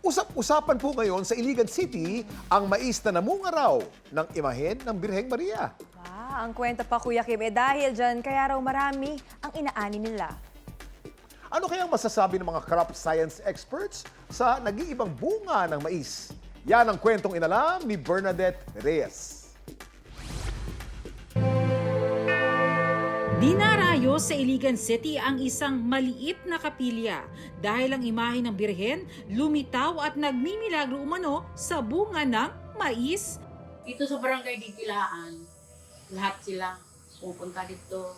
Usap-usapan po ngayon sa Iligan City ang mais na namunga raw ng imahen ng Birheng Maria. Ang kwento pa Kuya Kim, dahil dyan kaya raw marami ang inaani nila. Ano kayang masasabi ng mga crop science experts sa nag-iibang bunga ng mais? Yan ang kwentong inalam ni Bernadette Reyes. Dinarayo sa Iligan City ang isang maliit na kapilya dahil ang imahe ng Birhen lumitaw at nagmimilagro umano sa bunga ng mais. Dito sa barangay Digilaan, lahat sila pupunta dito.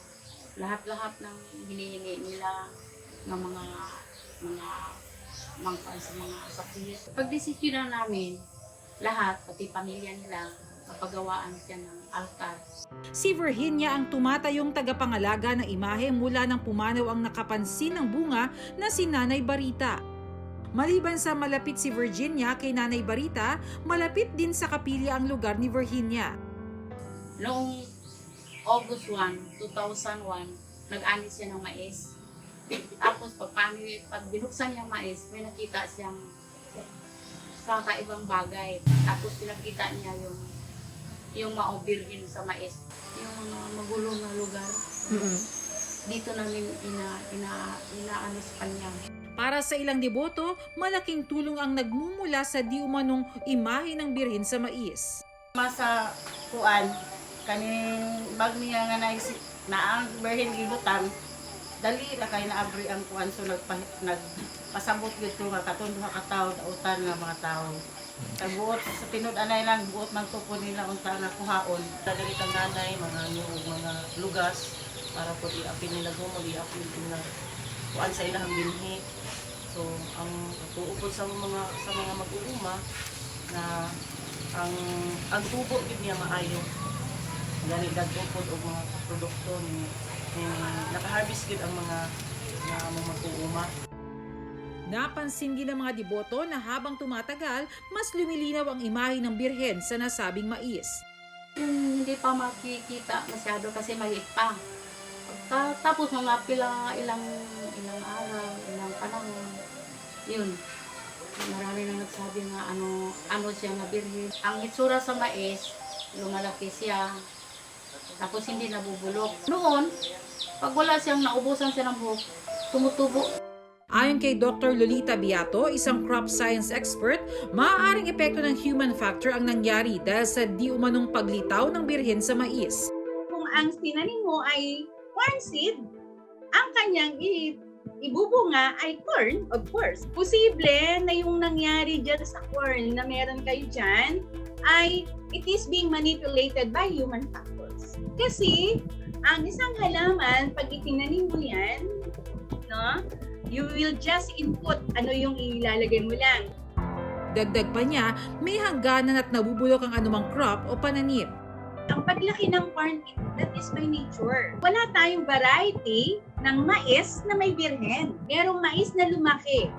Lahat-lahat ng hinihingi nila ng mga sa mga sakit. Pagdesisyonan namin, lahat, pati pamilya nila, napagawaan siya ng altar. Si Virginia ang tumatayong tagapangalaga ng imahe mula nang pumanaw ang nakapansin ng bunga na si Nanay Barita. Maliban sa malapit si Virginia kay Nanay Barita, malapit din sa kapilya ang lugar ni Virginia. Noong August 1, 2001, nag-ani siya ng mais. Tapos pag binuksan niya mais, may nakita siyang kakaibang bagay. Tapos pinakita niya yung maobirgin sa mais. Yung mga magulong na lugar. Dito namin inaano sa kanya. Para sa ilang deboto, malaking tulong ang nagmumula sa di umanong imahe ng Birhen sa mais. Masa kuan kaning bag niya nga naisip na ang Birhen gibutan dali ra kay naabri ang kuan so nagpasabot gyud ko nga katon duha ka tawo dautan nga mga tawo. Buot sa tinud-anay lang buot man tupo nila unta na kuhaon. Dali kang nanay mga nyug mga lugas para po i-apil nila gumod i-apil nila kuan sa ilang binhi. So ang tuupod sa mga mag-uuma na ang tubo gid niya maayo. Gani dagupod og mga produkto ni naka-harvest gid ang mga mag-uuma. Napansin din ng mga deboto na habang tumatagal, mas lumilinaw ang imahe ng Birhen sa nasabing mais. Yung hindi pa makikita masyado kasi maliit pa. Tapos mga ilang araw, ilang panahon, yun. Marami nang nagsabi nga ano siya na Birhen. Ang itsura sa mais, lumalaki siya. Tapos hindi nabubulok. Noon, pag wala siyang naubusan siya ng buhok, tumutubo. Ayon kay Dr. Lolita Beato, isang crop science expert, maaaring epekto ng human factor ang nangyari dahil sa di umanong paglitaw ng Birhen sa mais. Kung ang tinanim mo ay corn seed, ang kanyang ibubunga ay corn, of course. Posible na yung nangyari dyan sa corn na meron kayo dyan ay it is being manipulated by human factors. Kasi ang isang halaman, pag itinanim mo yan, no, you will just input ano yung ilalagay mo lang. Dagdag pa niya, may hangganan at nabubulok ang anumang crop o pananim. Ang paglaki ng corn, that is by nature. Wala tayong variety ng mais na may Birhen. Merong mais na lumaki.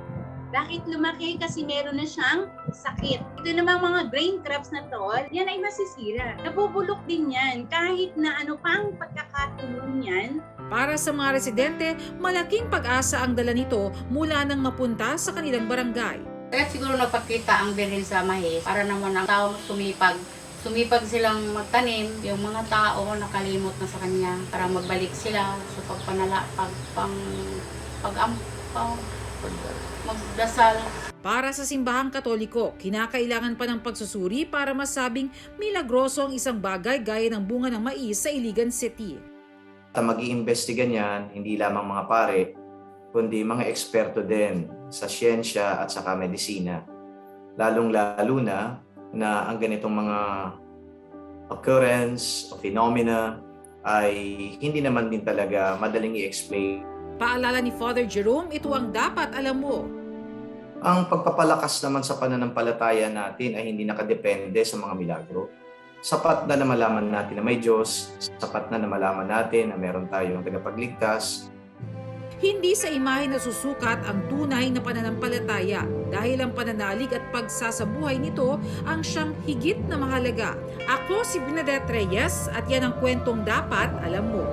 Bakit lumaki? Kasi meron na siyang sakit. Ito namang mga grain crops na to, yan ay masisira. Nabubulok din yan kahit na ano pang pagkakatulo niyan. Para sa mga residente, malaking pag-asa ang dala nito mula nang mapunta sa kanilang barangay. Kaya siguro nagpakita ang Birhen sa mais para naman ang tao sumipag. Sumipag silang magtanim, yung mga tao nakalimot na sa kanya para magbalik sila sa magdasal. Para sa simbahang Katoliko, kinakailangan pa ng pagsusuri para masabing milagroso ang isang bagay gaya ng bunga ng mais sa Iligan City. Mag-iimbestiga niyan, hindi lamang mga pare, kundi mga eksperto din sa siyensya at saka medisina. Lalong-lalo na ang ganitong mga occurrence o phenomena ay hindi naman din talaga madaling i-explain. Paalala ni Father Jerome, ito ang dapat alam mo. Ang pagpapalakas naman sa pananampalataya natin ay hindi nakadepende sa mga milagro. Sapat na malaman natin na may Diyos, sapat na malaman natin na meron tayong tagapagligtas. Hindi sa imahe nasusukat ang tunay na pananampalataya dahil ang pananalig at pagsasabuhay nito ang siyang higit na mahalaga. Ako si Bernadette Reyes at yan ang kwentong dapat alam mo.